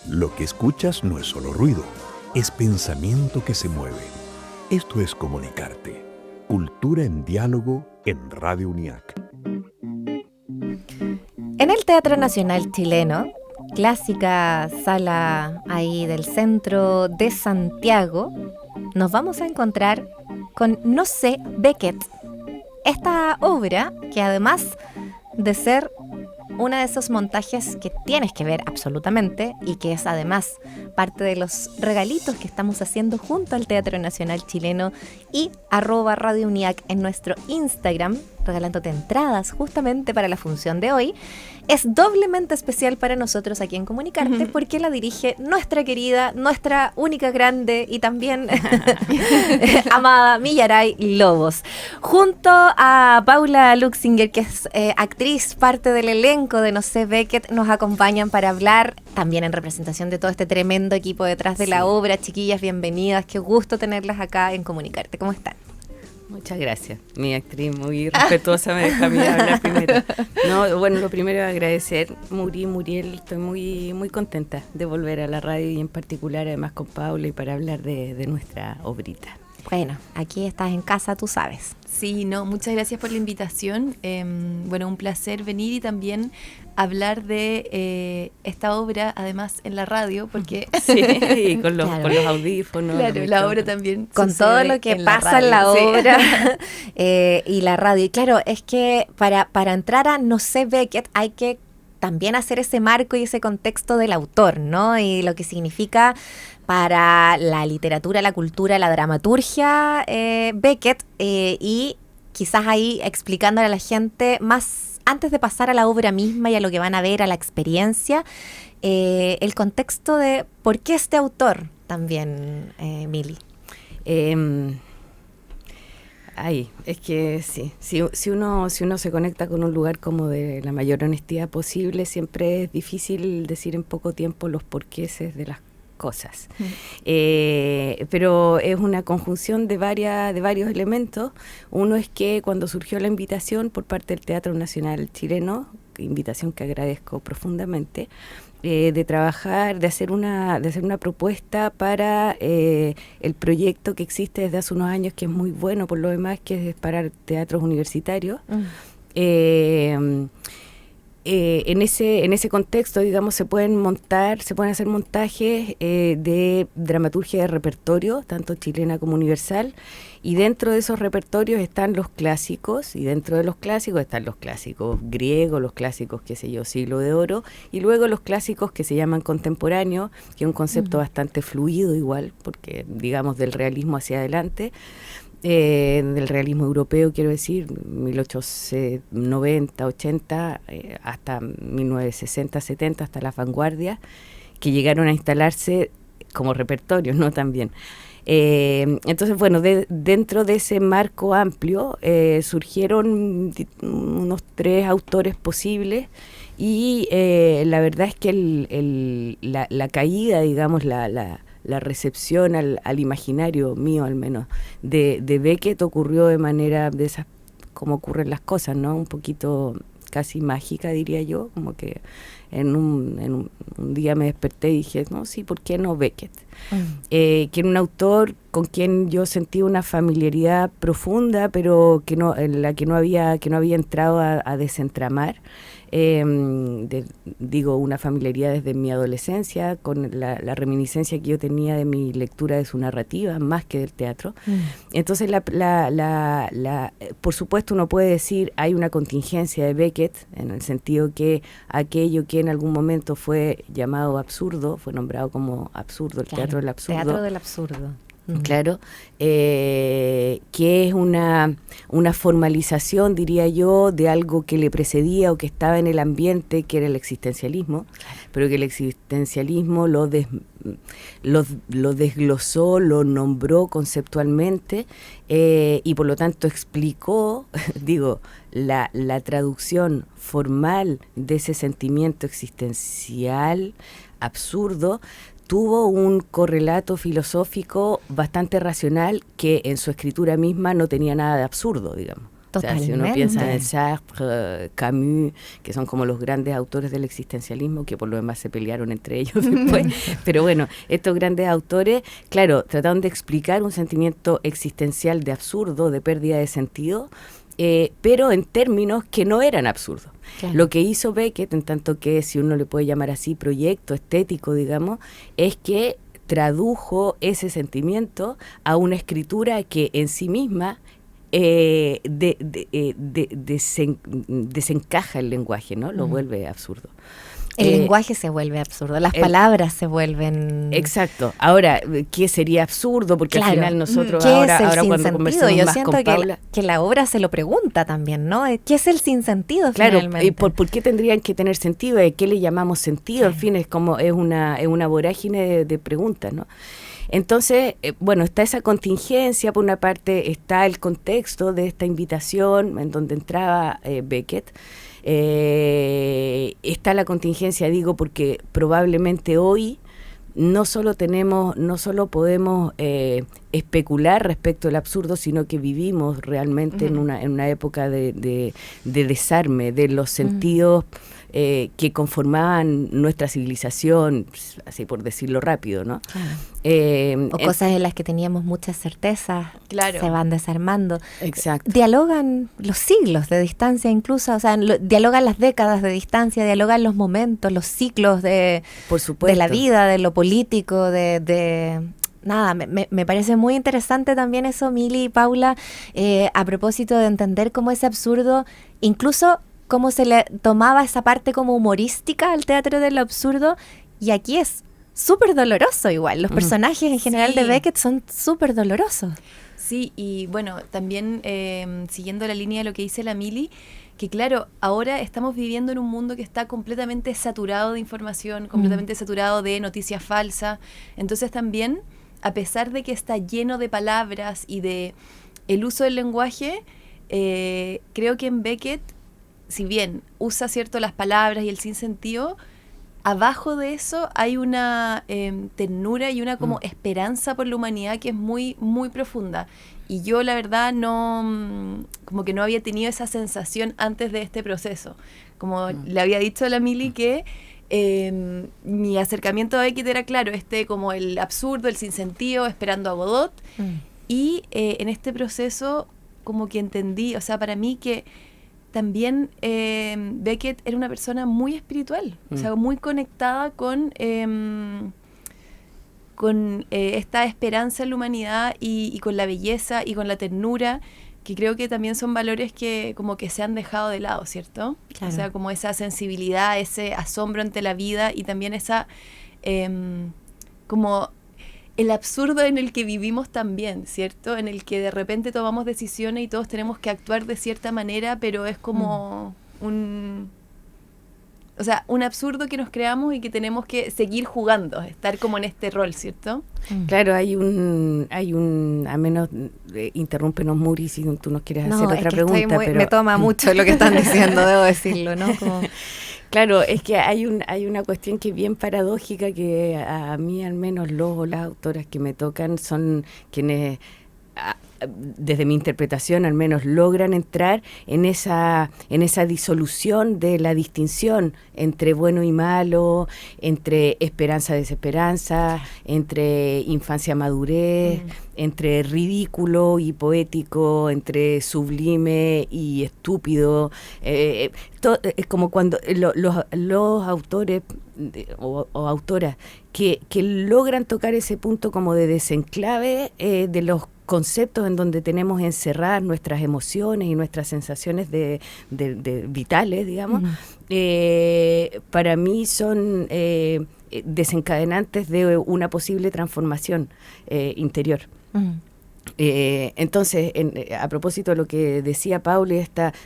Lo que escuchas no es solo ruido, es pensamiento que se mueve. Esto es Comunicarte. Cultura en diálogo en Radio UNIAC. En el Teatro Nacional Chileno, clásica sala ahí del centro de Santiago, nos vamos a encontrar con No sé, Beckett. Esta obra, que además de ser uno de esos montajes que tienes que ver absolutamente y que es además parte de los regalitos que estamos haciendo junto al Teatro Nacional Chileno y @Radio UNIAC en nuestro Instagram, regalándote entradas justamente para la función de hoy, es doblemente especial para nosotros aquí en Comunicarte porque la dirige nuestra querida, nuestra única grande y también amada Millaray Lobos. Junto a Paula Luxinger, que es actriz, parte del elenco de No sé, Beckett, nos acompañan para hablar también en representación de todo este tremendo equipo detrás de la obra. Chiquillas, bienvenidas. Qué gusto tenerlas acá en Comunicarte. ¿Cómo están? Muchas gracias. Mi actriz muy respetuosa me deja a mí hablar primero. No, bueno, lo primero es agradecer, Muriel, estoy muy contenta de volver a la radio y en particular además con Paula y para hablar de nuestra obrita. Bueno, aquí estás en casa, tú sabes. Sí, no, muchas gracias por la invitación. Bueno, un placer venir y también hablar de esta obra, además en la radio, porque... Sí, con los audífonos. Claro, la obra también. Con todo lo que pasa en la obra y la radio. Y claro, es que para entrar a No sé, Beckett hay que también hacer ese marco y ese contexto del autor, ¿no? Y lo que significa para la literatura, la cultura, la dramaturgia, Beckett, y quizás ahí explicándole a la gente más, antes de pasar a la obra misma y a lo que van a ver, a la experiencia, el contexto de por qué este autor también, Mili. Es que sí, si uno se conecta con un lugar como de la mayor honestidad posible, siempre es difícil decir en poco tiempo los porquéses de las cosas. Pero es una conjunción de varios elementos. Uno es que cuando surgió la invitación por parte del Teatro Nacional Chileno, invitación que agradezco profundamente, de trabajar, de hacer una propuesta para el proyecto que existe desde hace unos años, que es muy bueno por lo demás, que es para teatros universitarios. En ese contexto, digamos, se pueden hacer montajes de dramaturgia de repertorio, tanto chilena como universal, y dentro de esos repertorios están los clásicos, y dentro de los clásicos están los clásicos griegos, los clásicos, Siglo de Oro, y luego los clásicos que se llaman contemporáneos, que es un concepto bastante fluido igual, porque digamos del realismo hacia adelante, del realismo europeo, quiero decir, 1890, 80, hasta 1960, 70, hasta las vanguardias, que llegaron a instalarse como repertorios, ¿no? También. Entonces, bueno, dentro de ese marco amplio surgieron unos 3 autores posibles y la verdad es que la caída, digamos, la recepción al imaginario mío al menos de Beckett ocurrió de manera de esas como ocurren las cosas, ¿no? Un poquito casi mágica, diría yo, como que en un día me desperté y dije, no, sí, ¿por qué no Beckett? Que era un autor con quien yo sentí una familiaridad profunda, pero en la que no había entrado a desentramar. Una familiaridad desde mi adolescencia, con la reminiscencia que yo tenía de mi lectura de su narrativa, más que del teatro. Entonces, por supuesto, uno puede decir, hay una contingencia de Beckett, en el sentido que aquello que en algún momento fue llamado absurdo, fue nombrado como absurdo, el teatro del absurdo. Teatro del absurdo. Claro, que es una formalización, diría yo, de algo que le precedía o que estaba en el ambiente, que era el existencialismo, pero que el existencialismo lo desglosó, lo nombró conceptualmente y por lo tanto explicó, la traducción formal de ese sentimiento existencial absurdo. Tuvo un correlato filosófico bastante racional que en su escritura misma no tenía nada de absurdo, digamos. O sea, si uno piensa en Sartre, Camus, que son como los grandes autores del existencialismo, que por lo demás se pelearon entre ellos después, pero bueno, estos grandes autores, claro, trataron de explicar un sentimiento existencial de absurdo, de pérdida de sentido, pero en términos que no eran absurdos. Claro. Lo que hizo Beckett, en tanto que, si uno le puede llamar así, proyecto estético, digamos, es que tradujo ese sentimiento a una escritura que en sí misma desencaja el lenguaje, ¿no? Lo vuelve absurdo. El lenguaje se vuelve absurdo, las palabras se vuelven... Exacto. Ahora, ¿qué sería absurdo? Porque al final nosotros ahora cuando conversamos yo más siento con Paula... que la obra se lo pregunta también, ¿no? ¿Qué es el sinsentido finalmente? Claro, ¿por qué tendrían que tener sentido? ¿Qué le llamamos sentido? Claro. En fin, es una vorágine de preguntas, ¿no? Entonces, bueno, está esa contingencia, por una parte está el contexto de esta invitación en donde entraba Beckett, está la contingencia, digo, porque probablemente hoy no solo podemos especular respecto al absurdo, sino que vivimos realmente en una época de desarme de los sentidos que conformaban nuestra civilización, así por decirlo rápido, ¿no? Claro. O cosas en las que teníamos muchas certezas, claro, se van desarmando. Exacto. Dialogan los siglos de distancia incluso, o sea, dialogan las décadas de distancia, dialogan los momentos, los ciclos de la vida, de lo político, Nada, me parece muy interesante también eso, Mili y Paula, a propósito de entender cómo ese absurdo, incluso cómo se le tomaba esa parte como humorística al teatro de lo absurdo, y aquí es súper doloroso igual. Los personajes en general de Beckett son súper dolorosos. Sí, y bueno, también siguiendo la línea de lo que dice la Mili, que claro, ahora estamos viviendo en un mundo que está completamente saturado de información, completamente saturado de noticias falsas. Entonces también, a pesar de que está lleno de palabras y de el uso del lenguaje, creo que en Beckett, si bien usa cierto las palabras y el sinsentido, abajo de eso hay una ternura y una como esperanza por la humanidad que es muy, muy profunda. Y yo la verdad como que no había tenido esa sensación antes de este proceso. Como le había dicho a la Mili que mi acercamiento a Beckett era claro, como el absurdo, el sinsentido, esperando a Godot. Y en este proceso como que entendí, o sea, para mí que también Beckett era una persona muy espiritual, o sea, muy conectada con esta esperanza en la humanidad y con la belleza y con la ternura, que creo que también son valores que como que se han dejado de lado, ¿cierto? Claro. O sea, como esa sensibilidad, ese asombro ante la vida y también esa como el absurdo en el que vivimos también, ¿cierto? En el que de repente tomamos decisiones y todos tenemos que actuar de cierta manera, pero es como un absurdo que nos creamos y que tenemos que seguir jugando, estar como en este rol, ¿cierto? Claro, hay un, a menos, interrúmpenos, Muri, si tú nos quieres hacer otra pregunta. Pero me toma mucho lo que están diciendo, debo decirlo, ¿no? Como... Claro, es que hay una cuestión que es bien paradójica, que a mí al menos las autoras que me tocan son quienes, desde mi interpretación al menos, logran entrar en esa disolución de la distinción entre bueno y malo, entre esperanza desesperanza, entre infancia madurez, entre ridículo y poético, entre sublime y estúpido. Es como cuando los autores o autoras que logran tocar ese punto como de desenclave de los conceptos en donde tenemos encerradas nuestras emociones y nuestras sensaciones de vitales, digamos, para mí son desencadenantes de una posible transformación interior. Entonces, a propósito de lo que decía Paula, de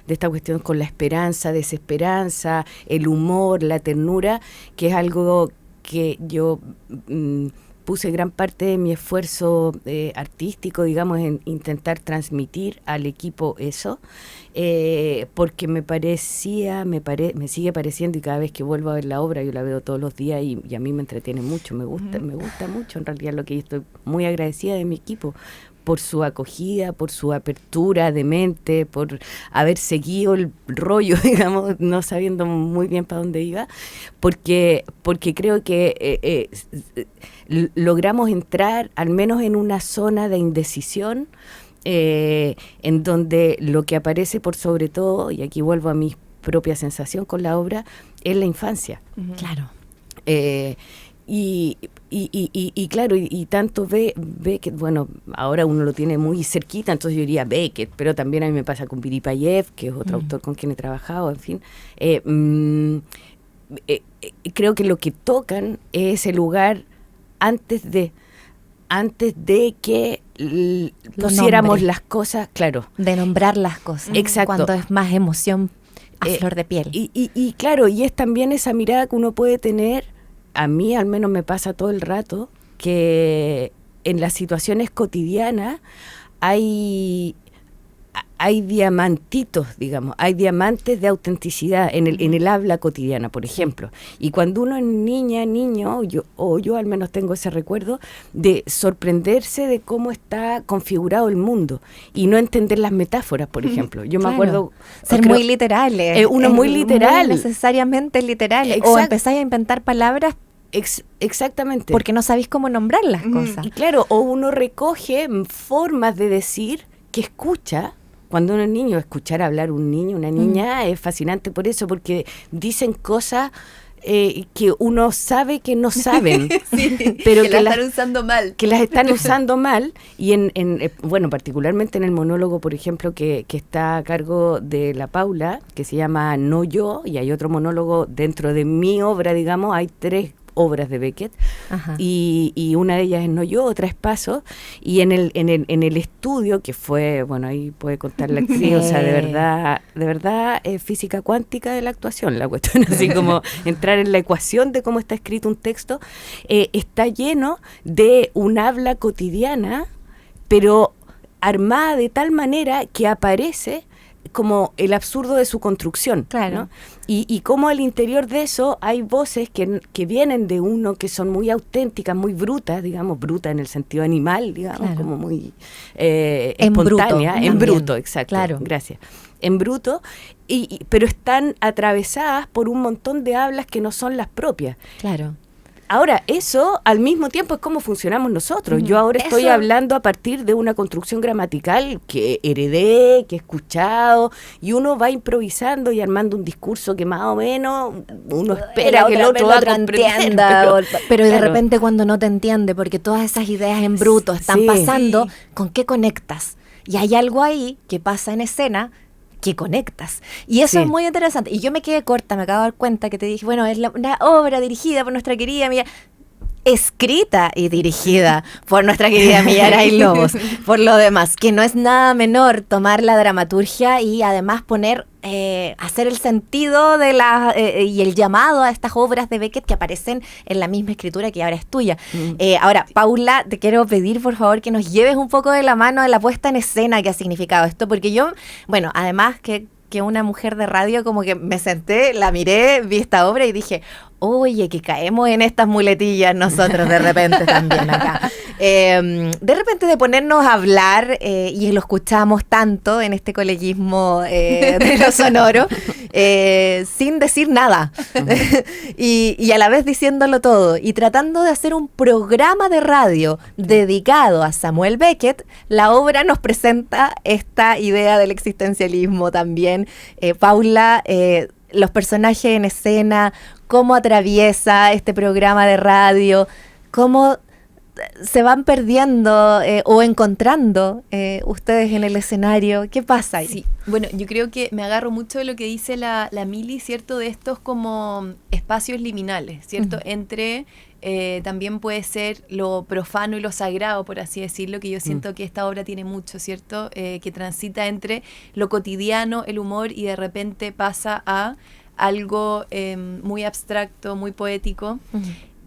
esta cuestión con la esperanza, desesperanza, el humor, la ternura, que es algo que yo puse gran parte de mi esfuerzo artístico, digamos, en intentar transmitir al equipo eso, porque me sigue pareciendo, y cada vez que vuelvo a ver la obra, yo la veo todos los días y a mí me entretiene mucho, me gusta mucho, en realidad, lo que yo estoy muy agradecida de mi equipo, por su acogida, por su apertura de mente, por haber seguido el rollo, digamos, no sabiendo muy bien para dónde iba, porque creo que logramos entrar al menos en una zona de indecisión, en donde lo que aparece por sobre todo, y aquí vuelvo a mi propia sensación con la obra, es la infancia. Claro. Y claro, y tanto Beckett, bueno, ahora uno lo tiene muy cerquita, entonces yo diría Beckett, pero también a mí me pasa con Piripayev, que es otro autor con quien he trabajado, en fin. Creo que lo que tocan es ese lugar antes de que pusiéramos nombre. las cosas, claro. De nombrar las cosas. Exacto. Cuando es más emoción a flor de piel. Y claro, y es también esa mirada que uno puede tener, a mí al menos me pasa todo el rato, que en las situaciones cotidianas hay diamantitos, digamos, hay diamantes de autenticidad en el habla cotidiana, por ejemplo. Y cuando uno es niño, yo al menos tengo ese recuerdo de sorprenderse de cómo está configurado el mundo y no entender las metáforas, por ejemplo. Yo me acuerdo... Ser muy literales. Uno muy literal. Muy necesariamente literal. Exacto. O empezáis a inventar palabras exactamente. porque no sabéis cómo nombrar las cosas. Y claro, o uno recoge formas de decir que escucha. Cuando uno es niño, escuchar hablar un niño, una niña, es fascinante por eso, porque dicen cosas que uno sabe que no saben, Sí, pero que las están usando mal. Que las están usando mal, y bueno, particularmente en el monólogo, por ejemplo, que está a cargo de la Paula, que se llama No Yo, y hay otro monólogo dentro de mi obra, digamos, hay 3 obras de Beckett. Ajá. Y una de ellas es No Yo, otra es Paso, y en el estudio, que fue, bueno, ahí puede contar la actriz, o sea, de verdad física cuántica de la actuación, la cuestión, así como entrar en la ecuación de cómo está escrito un texto, está lleno de un habla cotidiana, pero armada de tal manera que aparece como el absurdo de su construcción, claro, ¿no? Y como al interior de eso hay voces que vienen de uno, que son muy auténticas, muy brutas, digamos, bruta en el sentido animal, digamos, claro, como muy espontánea, en bruto, exacto, claro, gracias, en bruto, pero están atravesadas por un montón de hablas que no son las propias. Claro. Ahora, eso al mismo tiempo es cómo funcionamos nosotros. Yo ahora estoy hablando a partir de una construcción gramatical que heredé, que he escuchado, y uno va improvisando y armando un discurso que más o menos uno espera que el otro va a comprender. Pero de repente cuando no te entiende, porque todas esas ideas en bruto están pasando, ¿con qué conectas? Y hay algo ahí que pasa en escena que conectas. Y eso es muy interesante. Y yo me quedé corta, me acabo de dar cuenta que te dije, bueno, es una obra dirigida por nuestra querida amiga, escrita y dirigida por nuestra querida Millaray Lobos. Por lo demás, que no es nada menor tomar la dramaturgia y además poner, hacer el sentido de y el llamado a estas obras de Beckett que aparecen en la misma escritura que ahora es tuya. Ahora, Paula, te quiero pedir por favor que nos lleves un poco de la mano de la puesta en escena que ha significado esto, porque yo, bueno, además que una mujer de radio, como que me senté, la miré, vi esta obra y dije, oye, que caemos en estas muletillas nosotros de repente también acá. De repente de ponernos a hablar, y lo escuchamos tanto en este coleguismo de lo sonoro, sin decir nada. y a la vez diciéndolo todo. Y tratando de hacer un programa de radio dedicado a Samuel Beckett, la obra nos presenta esta idea del existencialismo también. Paula, los personajes en escena, cómo atraviesa este programa de radio, cómo se van perdiendo o encontrando ustedes en el escenario. ¿Qué pasa ahí? Sí, bueno, yo creo que me agarro mucho de lo que dice la Mili, ¿cierto? De estos como espacios liminales, ¿cierto? Entre... también puede ser lo profano y lo sagrado, por así decirlo, que yo siento que esta obra tiene mucho, ¿cierto? Que transita entre lo cotidiano, el humor, y de repente pasa a algo muy abstracto, muy poético.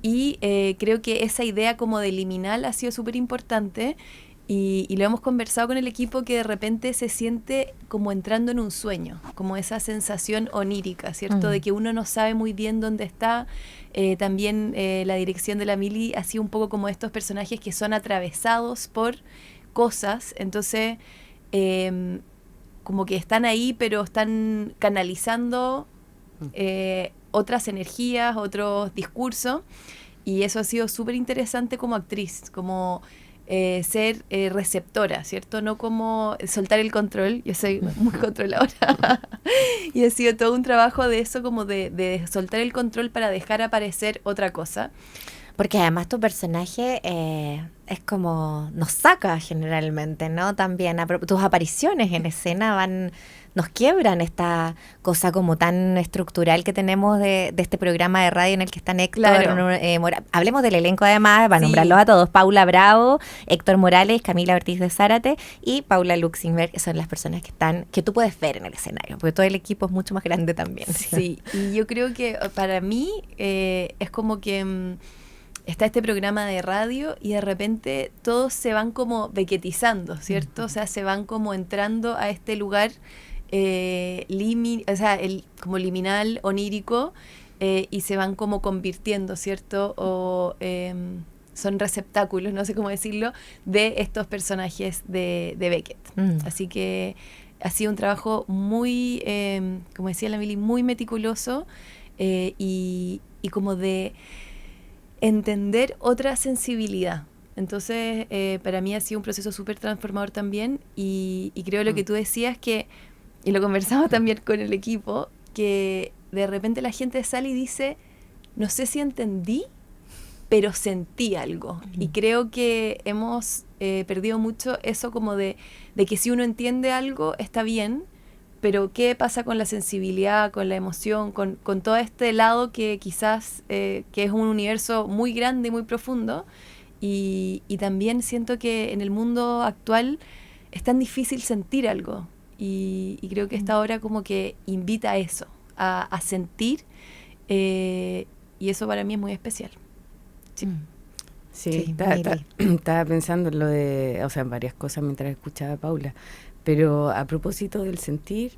Y creo que esa idea como de liminal ha sido súper importante. Y lo hemos conversado con el equipo, que de repente se siente como entrando en un sueño, como esa sensación onírica, ¿cierto? De que uno no sabe muy bien dónde está. También la dirección de la Mili ha sido un poco como estos personajes que son atravesados por cosas, entonces como que están ahí, pero están canalizando otras energías, otros discursos, y eso ha sido súper interesante como actriz, como ser receptora, ¿cierto? No como soltar el control, yo soy muy controladora, y ha sido todo un trabajo de eso, como de soltar el control para dejar aparecer otra cosa. Porque además tu personaje es como nos saca generalmente, ¿no? También tus apariciones en escena nos quiebran esta cosa como tan estructural que tenemos de este programa de radio en el que están Héctor, Claro. hablemos del elenco además, para Sí. nombrarlos a todos: Paula Bravo, Héctor Morales, Camila Ortiz de Zárate y Paula Luxemburg, que son las personas que tú puedes ver en el escenario, porque todo el equipo es mucho más grande también. Sí, y yo creo que para mí es como que está este programa de radio y de repente todos se van como bequetizando, ¿cierto? O sea, se van como entrando a este lugar como liminal, onírico, y se van como convirtiendo, ¿cierto? O son receptáculos, no sé cómo decirlo, de estos personajes de Beckett. Así que ha sido un trabajo muy, como decía la Mili, muy meticuloso, y como de entender otra sensibilidad. Entonces, para mí ha sido un proceso súper transformador también, y creo lo que tú decías y lo conversamos también con el equipo, que de repente la gente sale y dice, no sé si entendí, pero sentí algo. Y creo que hemos perdido mucho eso como de que si uno entiende algo está bien, pero ¿qué pasa con la sensibilidad, con la emoción, con todo este lado que quizás que es un universo muy grande y muy profundo? Y también siento que en el mundo actual es tan difícil sentir algo. Y creo que esta obra como que invita a eso, a sentir, y eso para mí es muy especial. Sí. Sí, estaba pensando en lo de, o sea, en varias cosas mientras escuchaba a Paula, pero a propósito del sentir,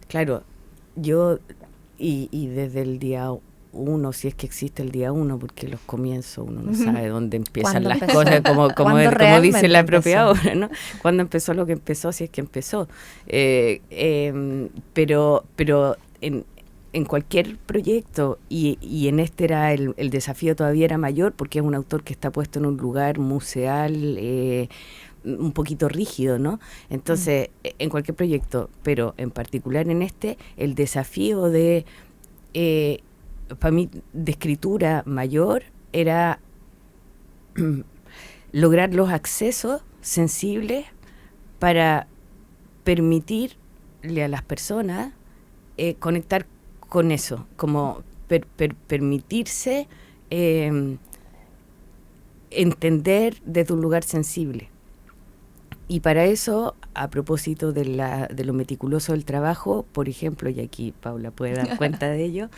claro, yo, y desde el día 1, si es que existe el día 1, porque los comienzos uno no sabe dónde empiezan las cosas, como dice la propia obra, ¿no? Cuando empezó lo que empezó, si es que empezó. Pero en cualquier proyecto, y en este era el desafío todavía era mayor, porque es un autor que está puesto en un lugar museal, un poquito rígido, ¿no? Entonces, en cualquier proyecto, pero en particular en este, el desafío para mí, de escritura mayor, era lograr los accesos sensibles para permitirle a las personas conectar con eso, como permitirse entender desde un lugar sensible. Y para eso, a propósito de lo meticuloso del trabajo, por ejemplo, y aquí Paula puede dar cuenta de ello,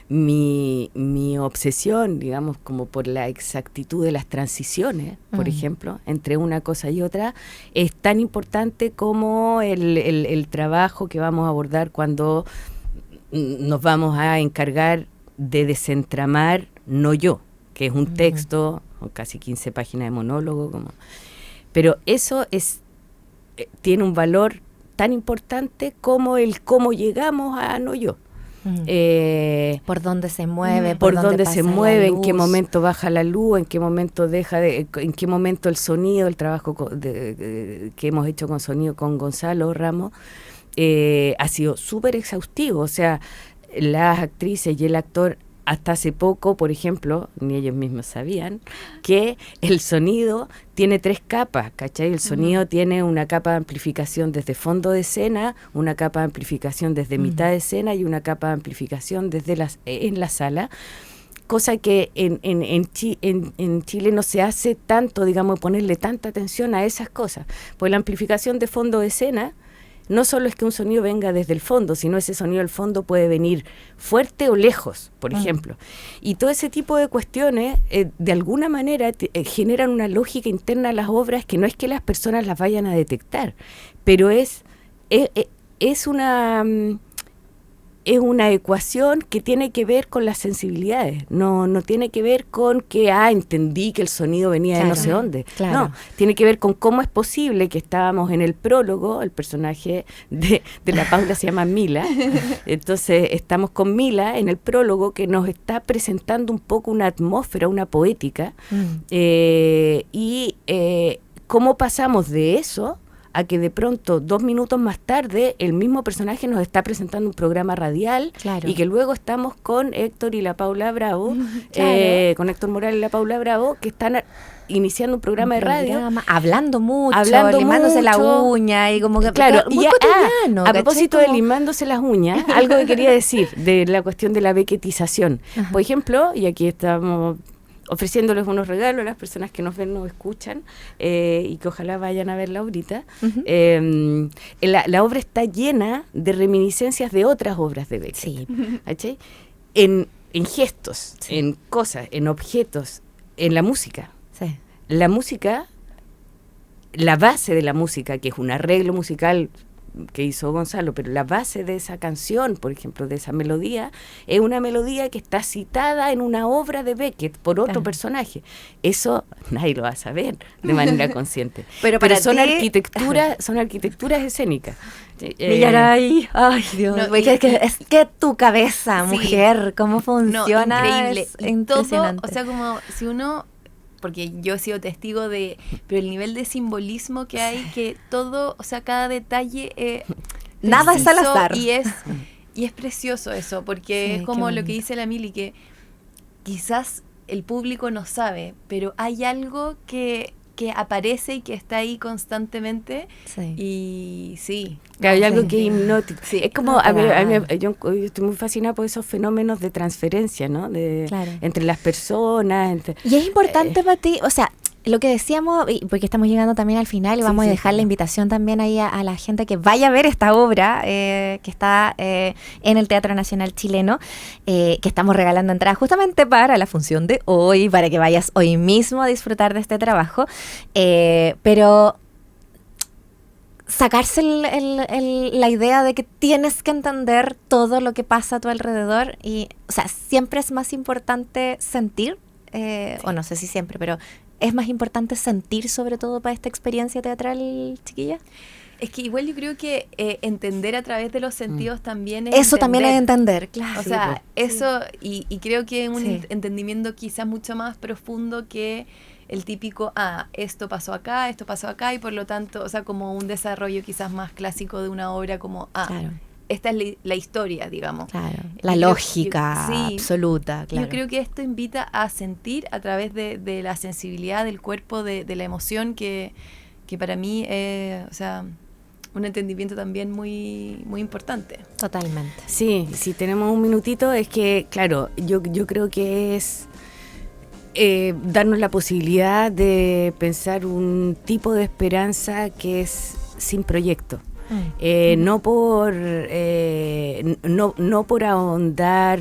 mi obsesión, digamos, como por la exactitud de las transiciones, por ejemplo, entre una cosa y otra, es tan importante como el trabajo que vamos a abordar cuando nos vamos a encargar de desentramar No Yo, que es un texto, con casi 15 páginas de monólogo, pero eso tiene un valor tan importante como el cómo llegamos a No Yo. Por dónde se mueve, por dónde se mueve, en qué momento baja la luz, en qué momento en qué momento el sonido, el trabajo que hemos hecho con sonido con Gonzalo Ramos, ha sido súper exhaustivo. O sea, las actrices y el actor, hasta hace poco, por ejemplo, ni ellos mismos sabían, que el sonido tiene 3 capas, ¿cachai? El sonido tiene una capa de amplificación desde fondo de escena, una capa de amplificación desde mitad de escena y una capa de amplificación en la sala, cosa que en Chile no se hace tanto, digamos, ponerle tanta atención a esas cosas. Pues la amplificación de fondo de escena no solo es que un sonido venga desde el fondo, sino ese sonido del fondo puede venir fuerte o lejos, por ejemplo. Y todo ese tipo de cuestiones, de alguna manera, generan una lógica interna a las obras que no es que las personas las vayan a detectar, pero es una es una ecuación que tiene que ver con las sensibilidades, no tiene que ver con que, entendí que el sonido venía de no sé dónde. Claro. No, tiene que ver con cómo es posible que estábamos en el prólogo, el personaje de la Paula se llama Mila, entonces estamos con Mila en el prólogo que nos está presentando un poco una atmósfera, una poética, y cómo pasamos de eso a que de pronto 2 minutos más tarde el mismo personaje nos está presentando un programa radial, Claro. y que luego estamos con Héctor y la Paula Bravo, Claro. con Héctor Morales y la Paula Bravo, que están iniciando un programa de radio. Hablando mucho, Hablando limándose la mucho. uña y como que Claro, muy y cotidiano. a ¿cachai? propósito Como- de limándose las uñas, algo que quería decir de la cuestión de la bequetización. Ajá. Por ejemplo, y aquí estamos ofreciéndoles unos regalos a las personas que nos ven, nos escuchan, y que ojalá vayan a verla ahorita. Ujú. La obra está llena de reminiscencias de otras obras de Beckett. Sí. ¿Cachai? En gestos, Sí. en cosas, en objetos, en la música. Sí. La música, la base de la música, que es un arreglo musical que hizo Gonzalo, pero la base de esa canción, por ejemplo, de esa melodía, es una melodía que está citada en una obra de Beckett por otro Claro. personaje. Eso nadie lo va a saber de manera consciente. Pero para son ti- arquitecturas escénicas. Millaray, ay Dios, No, porque es que tu cabeza, Sí. mujer, cómo funciona, increíble. es Y todo, impresionante. o sea, como si uno, porque yo he sido testigo pero el nivel de simbolismo que hay, que todo, o sea, cada detalle Nada es al preciso, azar. y es precioso eso, porque Sí, es como qué lo que bonito. dice la Mili, que quizás el público no sabe, pero hay algo que aparece y que está ahí constantemente, Sí. y sí. Que hay Sí. algo que es hipnótico. Sí. Es como, yo estoy muy fascinada por esos fenómenos de transferencia, ¿no? Claro. Entre las personas. Y es importante para ti, o sea, lo que decíamos, y porque estamos llegando también al final y Sí, vamos a sí, dejar la claro. invitación también ahí a la gente que vaya a ver esta obra que está en el Teatro Nacional Chileno, que estamos regalando entradas justamente para la función de hoy, para que vayas hoy mismo a disfrutar de este trabajo, pero sacarse la idea de que tienes que entender todo lo que pasa a tu alrededor y, o sea, siempre es más importante sentir, o no sé si siempre, pero es más importante sentir sobre todo para esta experiencia teatral, chiquilla. Es que igual yo creo que entender a través de los sentidos también es Eso también es entender. entender, claro. O Sí, sea, pues. eso, y creo que es un Sí. entendimiento quizás mucho más profundo que el típico, esto pasó acá, y por lo tanto, o sea, como un desarrollo quizás más clásico de una obra como, Claro, esta es la historia, digamos. claro. La Y creo- lógica sí. absoluta, claro. Yo creo que esto invita a sentir a través de la sensibilidad del cuerpo, de la emoción, que para mí es, o sea, un entendimiento también muy, muy importante. Totalmente. Sí, si tenemos un minutito, es que, claro, yo creo que es darnos la posibilidad de pensar un tipo de esperanza que es sin proyecto. No por ahondar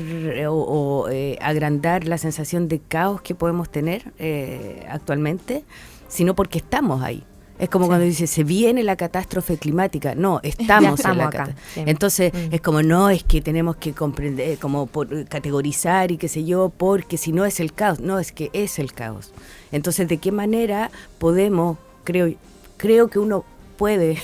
o agrandar la sensación de caos que podemos tener actualmente, sino porque estamos ahí. Es como cuando dice, se viene la catástrofe climática. No, estamos en la acá. catástrofe. Sí. Entonces, es como, no, es que tenemos que comprender, como categorizar y qué sé yo, porque si no es el caos. No, es que es el caos. Entonces, ¿de qué manera podemos, creo que uno puede,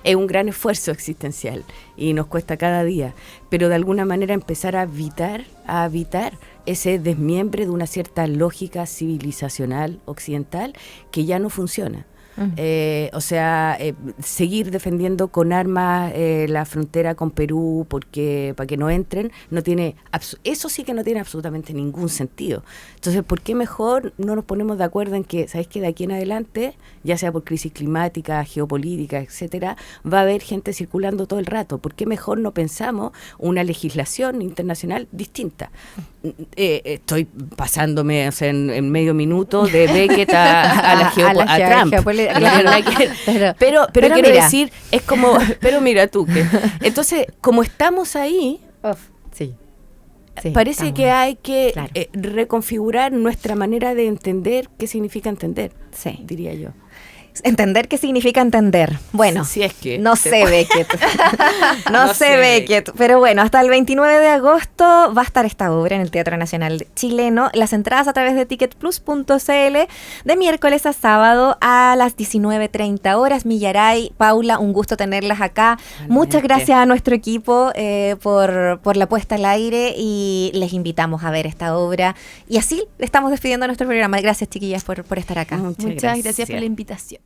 es un gran esfuerzo existencial y nos cuesta cada día, pero de alguna manera empezar a habitar ese desmiembre de una cierta lógica civilizacional occidental que ya no funciona. Seguir defendiendo con armas la frontera con Perú para que no entren, eso sí que no tiene absolutamente ningún sentido. Entonces, ¿por qué mejor no nos ponemos de acuerdo en que, sabes que de aquí en adelante, ya sea por crisis climática, geopolítica, etcétera, va a haber gente circulando todo el rato? ¿Por qué mejor no pensamos una legislación internacional distinta? Estoy pasándome, o sea, en medio minuto de Beckett a Trump. Pero quiero mira. decir, es como, pero mira tú, entonces, como estamos ahí, Sí. parece que hay que Claro. reconfigurar nuestra manera de entender qué significa entender, Sí. diría yo. Entender qué significa entender. Bueno, si es que no se sé, puede. Beckett. No no sé, sé, Beckett. Pero bueno, hasta el 29 de agosto va a estar esta obra en el Teatro Nacional Chileno. Las entradas a través de ticketplus.cl de miércoles a sábado a las 19:30 horas. Millaray, Paula, un gusto tenerlas acá. Igualmente. Muchas gracias a nuestro equipo por la puesta al aire y les invitamos a ver esta obra. Y así estamos despidiendo nuestro programa. Gracias, chiquillas, por estar acá. Muchas Muchas gracias por la invitación.